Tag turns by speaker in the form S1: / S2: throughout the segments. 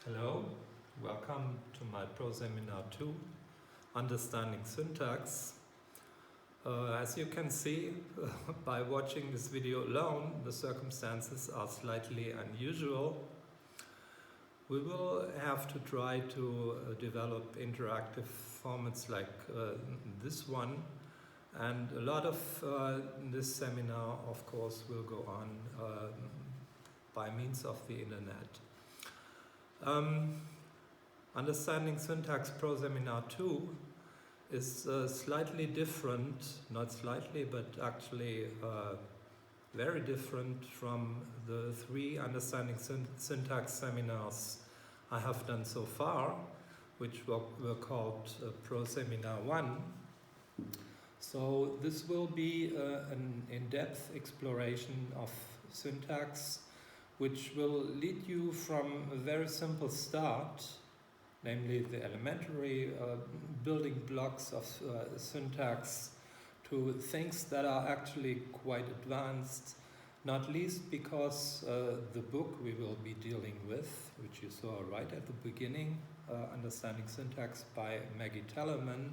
S1: Hello, welcome to my Pro Seminar 2, Understanding Syntax. As you can see by watching this video alone, the circumstances are slightly unusual. We will have to try to develop interactive formats like this one, and a lot of this seminar, of course, will go on by means of the internet. Understanding Syntax Pro Seminar 2 is slightly different, not slightly, but actually very different from the 3 Understanding Syntax seminars I have done so far, which were called Pro Seminar 1. So this will be an in-depth exploration of syntax, which will lead you from a very simple start, namely the elementary building blocks of syntax, to things that are actually quite advanced, not least because the book we will be dealing with, which you saw right at the beginning, Understanding Syntax by Maggie Tellerman,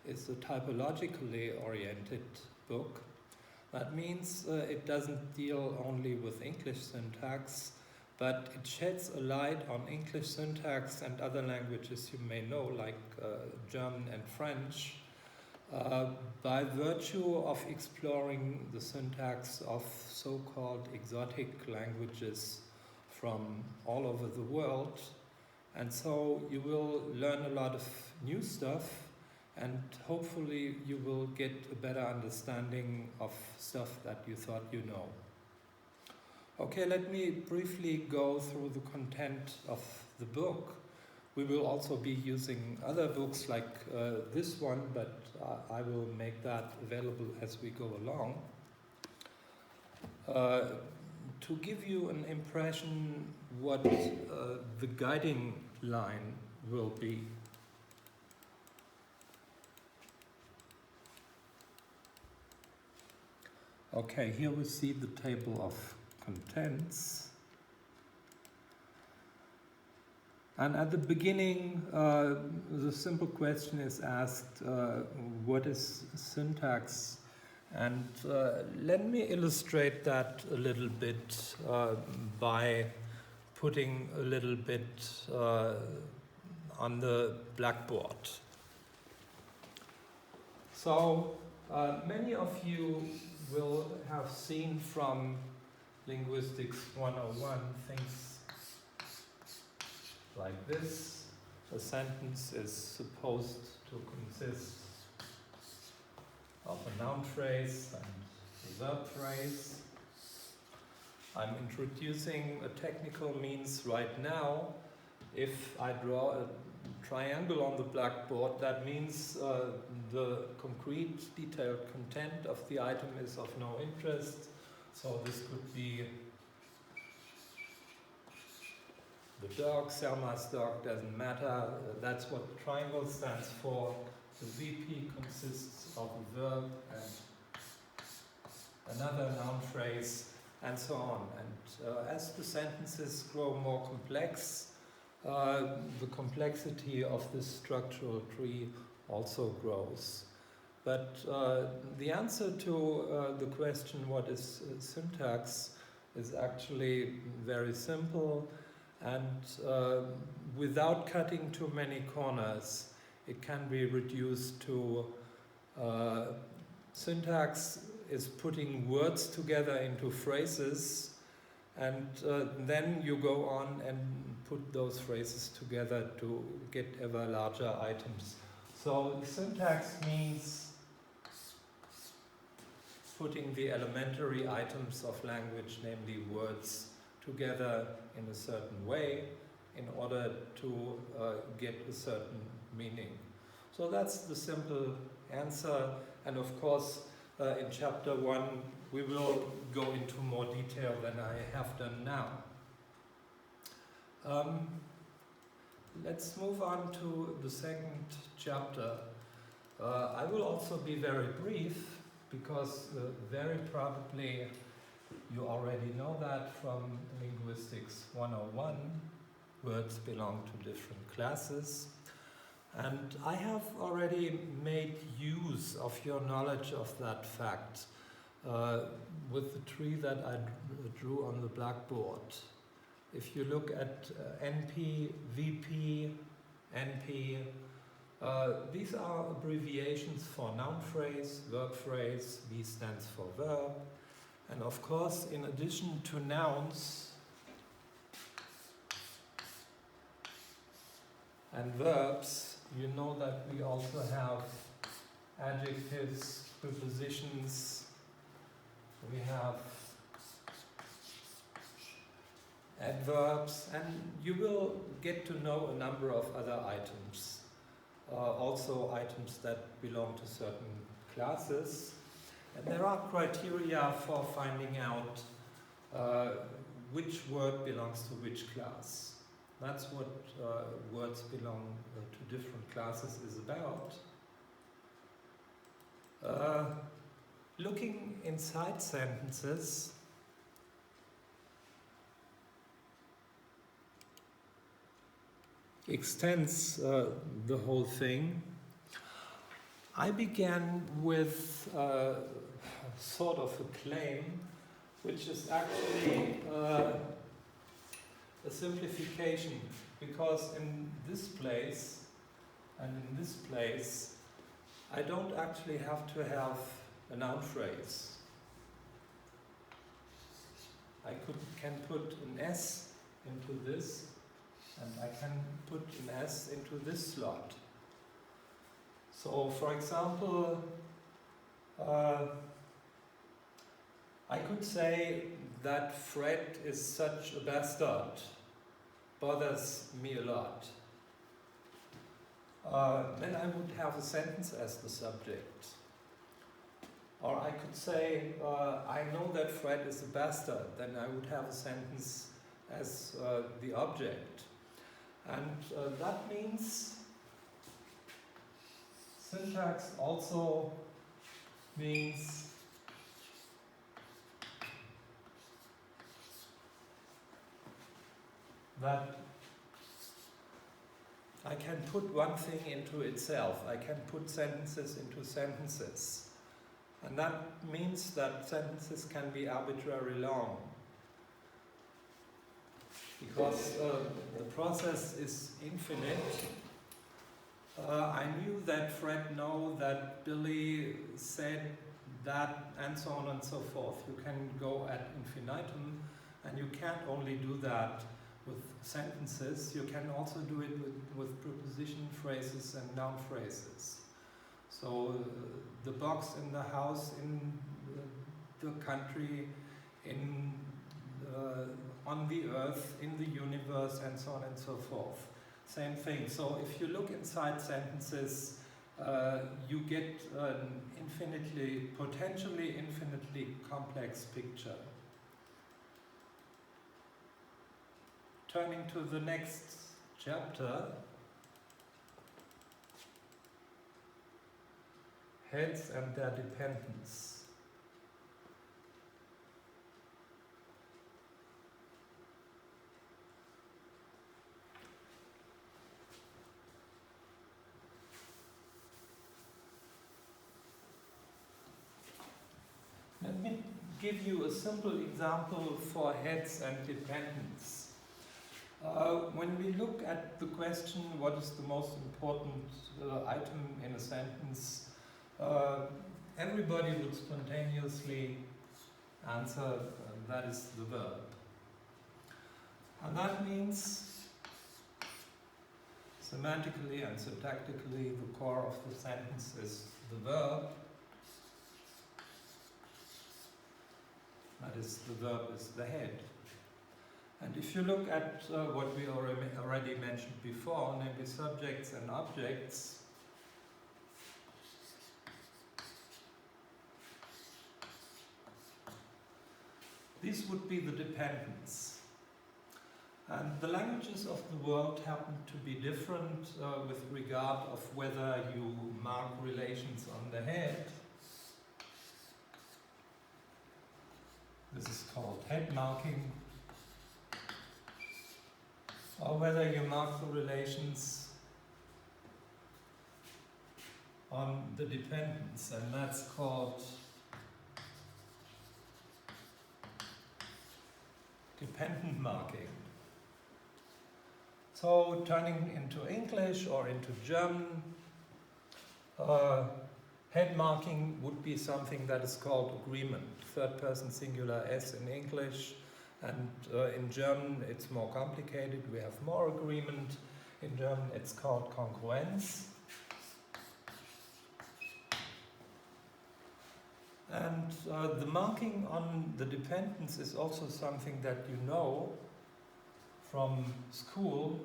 S1: is a typologically oriented book. That means it doesn't deal only with English syntax, but it sheds a light on English syntax and other languages you may know, like German and French, by virtue of exploring the syntax of so-called exotic languages from all over the world. And so you will learn a lot of new stuff, and hopefully you will get a better understanding of stuff that you thought you know. Okay, let me briefly go through the content of the book. We will also be using other books like this one, but I will make that available as we go along. To give you an impression what the guiding line will be. Okay, here we see the table of contents. And at the beginning, the simple question is asked, what is syntax? And let me illustrate that a little bit by putting a little bit on the blackboard. So many of you will have seen from Linguistics 101 things like this. A sentence is supposed to consist of a noun phrase and a verb phrase. I'm introducing a technical means right now. If I draw a triangle on the blackboard, that means the concrete, detailed content of the item is of no interest. So this could be the dog, Selma's dog, doesn't matter. That's what the triangle stands for. The VP consists of a verb and another noun phrase, and so on. And as the sentences grow more complex, the complexity of this structural tree also grows. But the answer to the question, what is syntax, is actually very simple, and without cutting too many corners, it can be reduced to syntax is putting words together into phrases, and then you go on and put those phrases together to get ever larger items. So syntax means putting the elementary items of language, namely words, together in a certain way in order to get a certain meaning. So that's the simple answer, and of course in chapter 1 we will go into more detail than I have done now. Let's move on to the second chapter. I will also be very brief because very probably you already know that from Linguistics 101, words belong to different classes. And I have already made use of your knowledge of that fact with the tree that I drew on the blackboard. If you look at NP, VP, NP, these are abbreviations for noun phrase, verb phrase. V stands for verb. And of course, in addition to nouns and verbs, you know that we also have adjectives, prepositions, we have adverbs, and you will get to know a number of other items. Also items that belong to certain classes. And there are criteria for finding out which word belongs to which class. That's what words belong to different classes is about. Looking inside sentences, extends the whole thing. I began with sort of a claim, which is actually a simplification, because in this place and in this place, I don't actually have to have a noun phrase. I can put an S into this, and I can put an S into this slot. So, for example, I could say that Fred is such a bastard, bothers me a lot. Then I would have a sentence as the subject. Or I could say, I know that Fred is a bastard. Then I would have a sentence as the object. And that means syntax also means that I can put one thing into itself. I can put sentences into sentences. And that means that sentences can be arbitrarily long. Because the process is infinite. I knew that Fred knew that Billy said that, and so on and so forth. You can go ad infinitum, and you can't only do that with sentences, you can also do it with preposition phrases and noun phrases. So the box in the house, in the country, in on the earth, in the universe, and so on and so forth. Same thing. So if you look inside sentences, you get an potentially infinitely complex picture. Turning to the next chapter, heads and their dependence. Let me give you a simple example for heads and dependence. When we look at the question, what is the most important item in a sentence, everybody would spontaneously answer that is the verb. And that means semantically and syntactically the core of the sentence is the verb. That is, the verb is the head. And if you look at what we already mentioned before, namely subjects and objects, these would be the dependents. And the languages of the world happen to be different with regard of whether you mark relations on the head. This is called head marking. or whether you mark the relations on the dependence, and that's called dependent marking. So turning into English or into German, head marking would be something that is called agreement. Third person singular S in English, and in German it's more complicated. We have more agreement. In German it's called Kongruenz. And the marking on the dependence is also something that you know from school.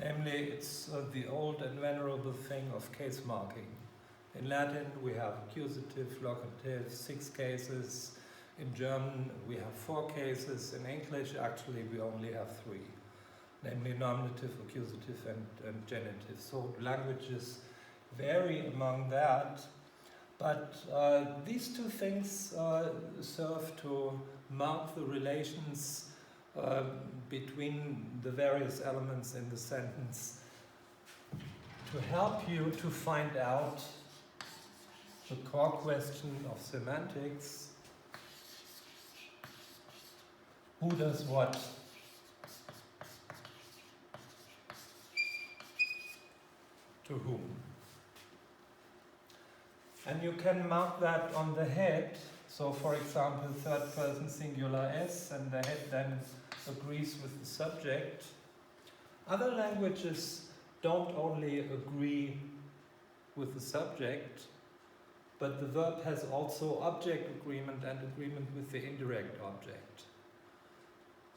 S1: Namely, it's the old and venerable thing of case marking. In Latin we have accusative, locative, 6 cases. In German we have 4 cases. In English actually we only have 3. Namely nominative, accusative and genitive. So languages vary among that. But these 2 things serve to mark the relations between the various elements in the sentence to help you to find out the core question of semantics: who does what to whom. And you can mark that on the head. So for example, third person singular S, and the head then agrees with the subject. Other languages don't only agree with the subject, but the verb has also object agreement and agreement with the indirect object.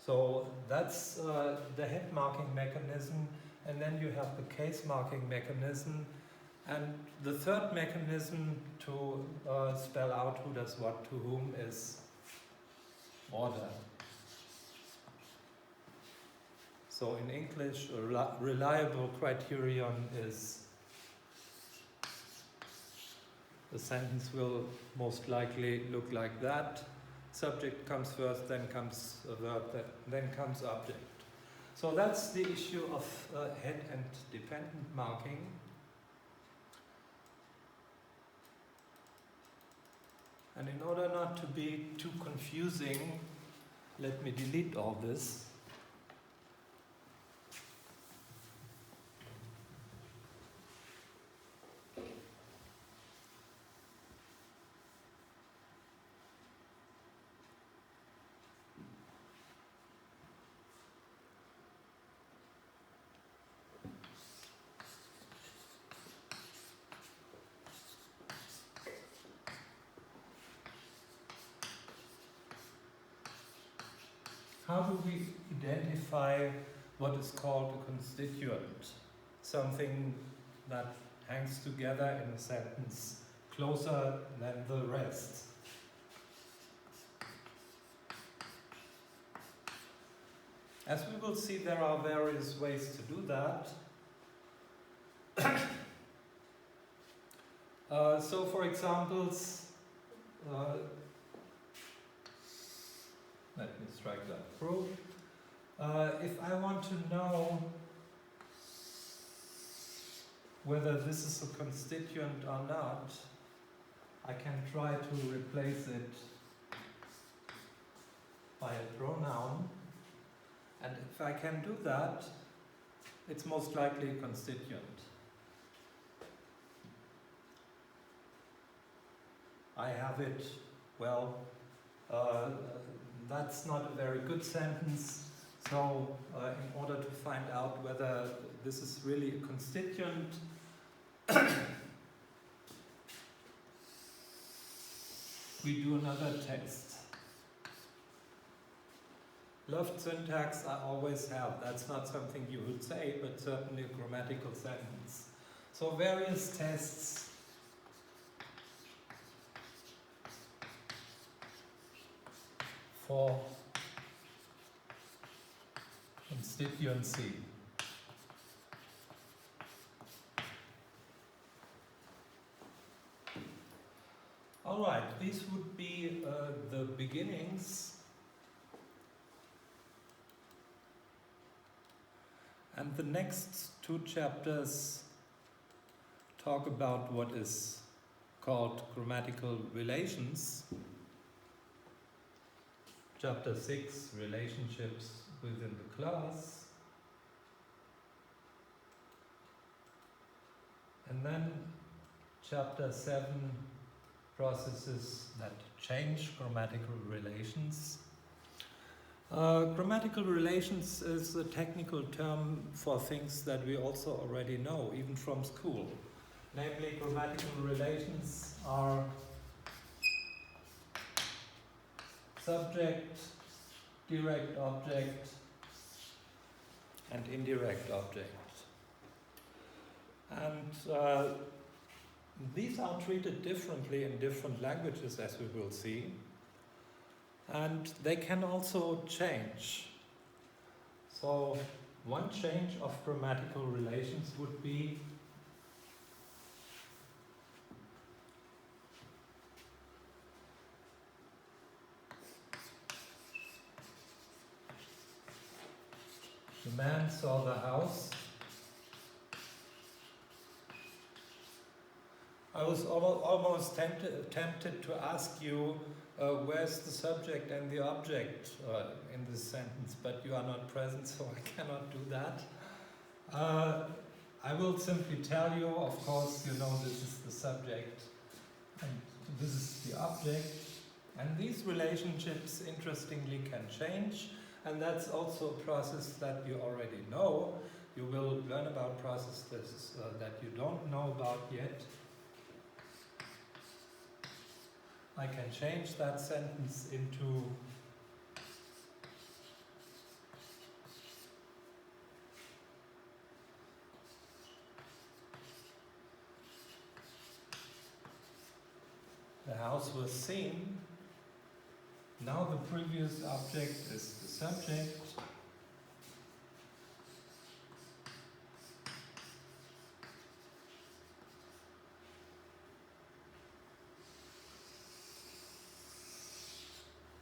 S1: So that's the head marking mechanism, and then you have the case marking mechanism. And the third mechanism to spell out who does what to whom is order. So in English, a reliable criterion is the sentence will most likely look like that. Subject comes first, then comes a verb, then comes object. So that's the issue of head and dependent marking. And in order not to be too confusing, let me delete all this. How do we identify what is called a constituent? Something that hangs together in a sentence closer than the rest. As we will see, there are various ways to do that. So for examples, let me strike that through. If I want to know whether this is a constituent or not, I can try to replace it by a pronoun. And if I can do that, it's most likely a constituent. I have it, well, that's not a very good sentence. So in order to find out whether this is really a constituent, we do another test. Loved syntax I always have. That's not something you would say, but certainly a grammatical sentence. So various tests for constituency. All right, these would be the beginnings. And the next 2 chapters talk about what is called grammatical relations. Chapter 6, relationships within the class. And then chapter 7, processes that change grammatical relations. Grammatical relations is a technical term for things that we also already know, even from school. Namely, grammatical relations are subject, direct object, and indirect object. And these are treated differently in different languages, as we will see. And they can also change. So one change of grammatical relations would be the man saw the house. I was almost tempted to ask you where's the subject and the object in this sentence, but you are not present, so I cannot do that. I will simply tell you, of course, you know this is the subject and this is the object. And these relationships, interestingly, can change. And that's also a process that you already know. You will learn about processes that you don't know about yet. I can change that sentence into the house was seen. Now the previous object is the subject.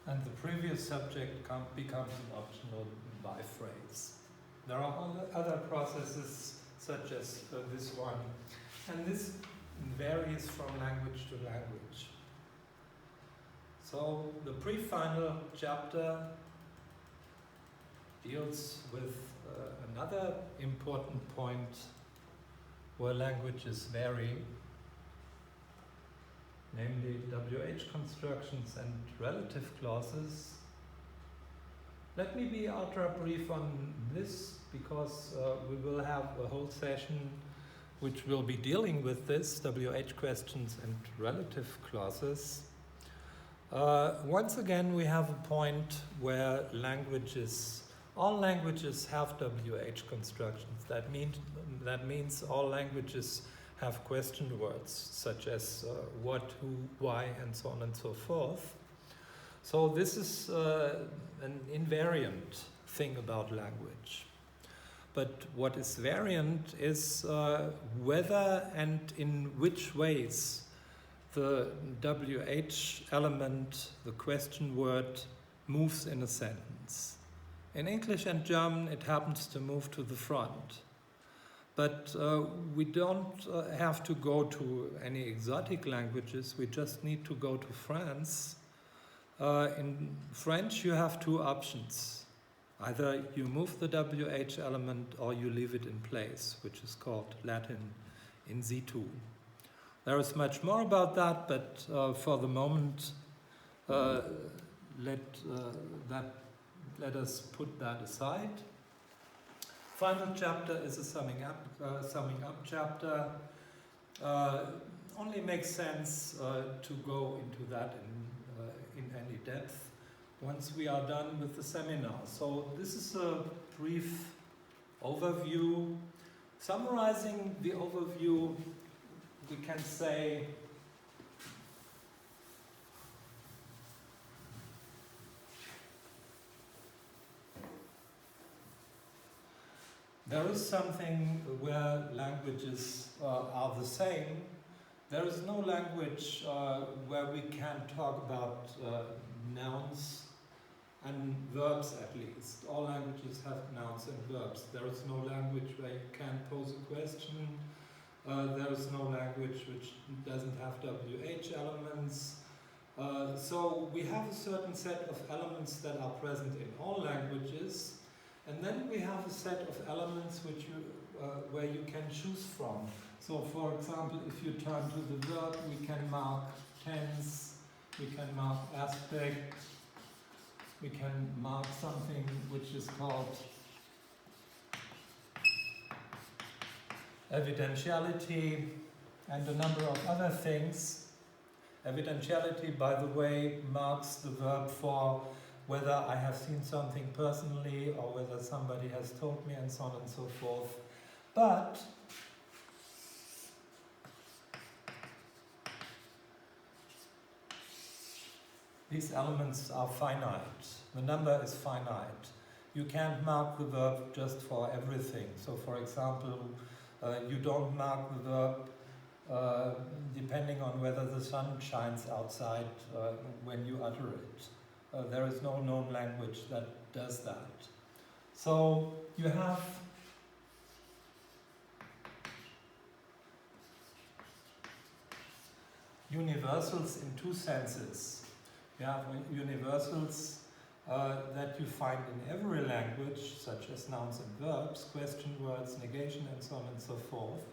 S1: And the previous subject becomes an optional by-phrase. There are other processes such as this one. And this varies from language to language. So the pre-final chapter deals with another important point where languages vary, namely WH constructions and relative clauses. Let me be ultra brief on this because we will have a whole session which will be dealing with this, WH questions and relative clauses. Once again, we have a point where all languages have WH constructions. That means all languages have question words, such as what, who, why, and so on and so forth. So this is an invariant thing about language. But what is variant is whether and in which ways the WH element, the question word, moves in a sentence. In English and German, it happens to move to the front. But we don't have to go to any exotic languages, we just need to go to France. In French, you have 2 options. Either you move the WH element or you leave it in place, which is called Latin in situ. There is much more about that, but for the moment, let us put that aside. Final chapter is a summing up chapter. Only makes sense to go into that in any depth once we are done with the seminar. So this is a brief overview. Summarizing the overview, we can say there is something where languages are the same. There is no language where we can talk about nouns and verbs at least. All languages have nouns and verbs. There is no language where you can't pose a question. There is no language which doesn't have WH elements. So we have a certain set of elements that are present in all languages, and then we have a set of elements which where you can choose from. So for example, if you turn to the verb, we can mark tense, we can mark aspect, we can mark something which is called evidentiality, and a number of other things. Evidentiality, by the way, marks the verb for whether I have seen something personally or whether somebody has told me, and so on and so forth. But these elements are finite. The number is finite. You can't mark the verb just for everything. So for example, you don't mark the verb depending on whether the sun shines outside when you utter it. There is no known language that does that. So you have universals in two senses. You have universals that you find in every language, such as nouns and verbs, question words, negation, and so on and so forth.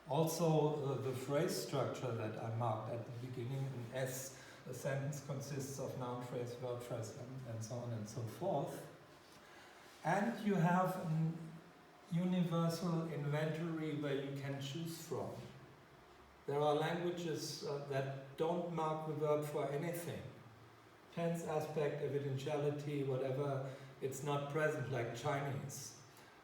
S1: Also, the phrase structure that I marked at the beginning, in S, the sentence consists of noun phrase, verb phrase, and so on and so forth. And you have a universal inventory where you can choose from. There are languages that don't mark the verb for anything. Tense, aspect, evidentiality, whatever, it's not present, like Chinese.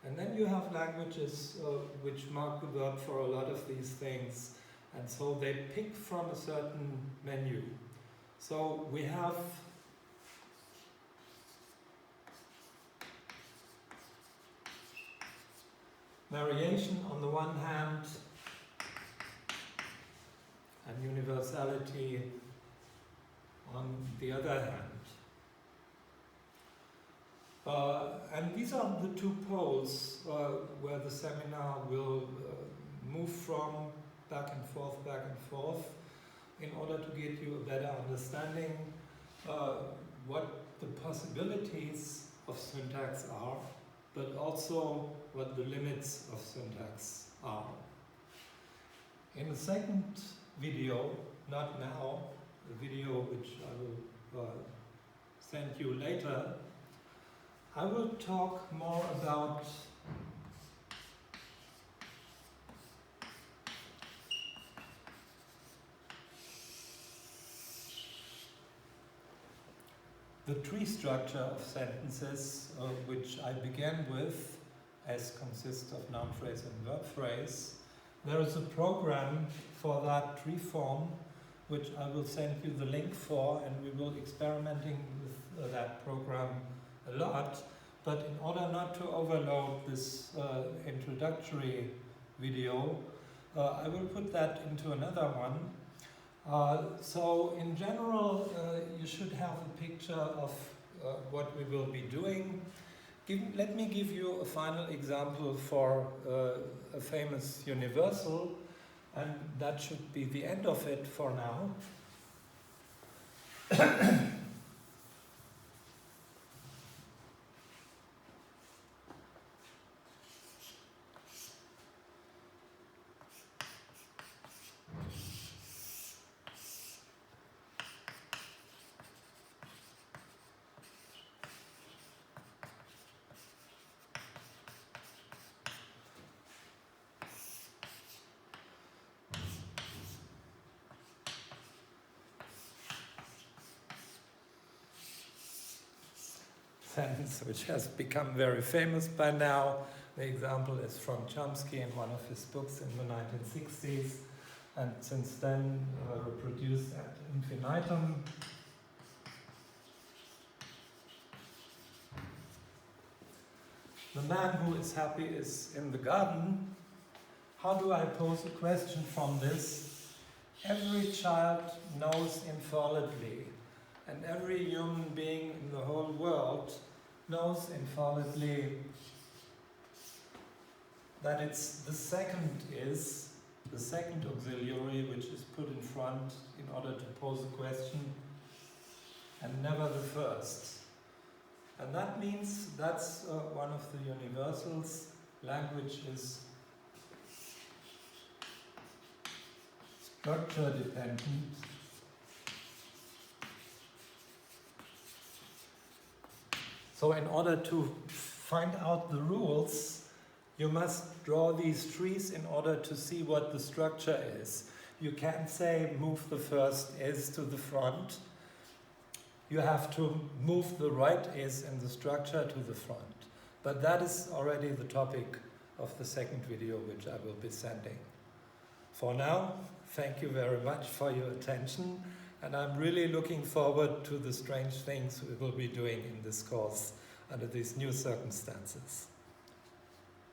S1: And then you have languages which mark the verb for a lot of these things, and so they pick from a certain menu. So we have variation on the one hand and universality on the other hand. And these are the two poles where the seminar will move from back and forth, in order to get you a better understanding what the possibilities of syntax are, but also what the limits of syntax are. In the second video, not now, the video which I will send you later, I will talk more about the tree structure of sentences, which I began with, as consists of noun phrase and verb phrase. There is a program for that tree form, which I will send you the link for, and we will experimenting with that program a lot. But in order not to overload this introductory video, I will put that into another one. So in general, you should have a picture of what we will be doing. Let me give you a final example for a famous universal, and that should be the end of it for now. Sentence which has become very famous by now. The example is from Chomsky in one of his books in the 1960s, and since then reproduced ad infinitum. The man who is happy is in the garden. How do I pose a question from this? Every child knows infallibly And every human being in the whole world knows infallibly that it's the second auxiliary which is put in front in order to pose a question, and never the first. And that means that's one of the universals. Language is structure dependent. So in order to find out the rules, you must draw these trees in order to see what the structure is. You can't say move the first is to the front. You have to move the right is in the structure to the front. But that is already the topic of the second video, which I will be sending. For now, thank you very much for your attention, and I'm really looking forward to the strange things we will be doing in this course under these new circumstances.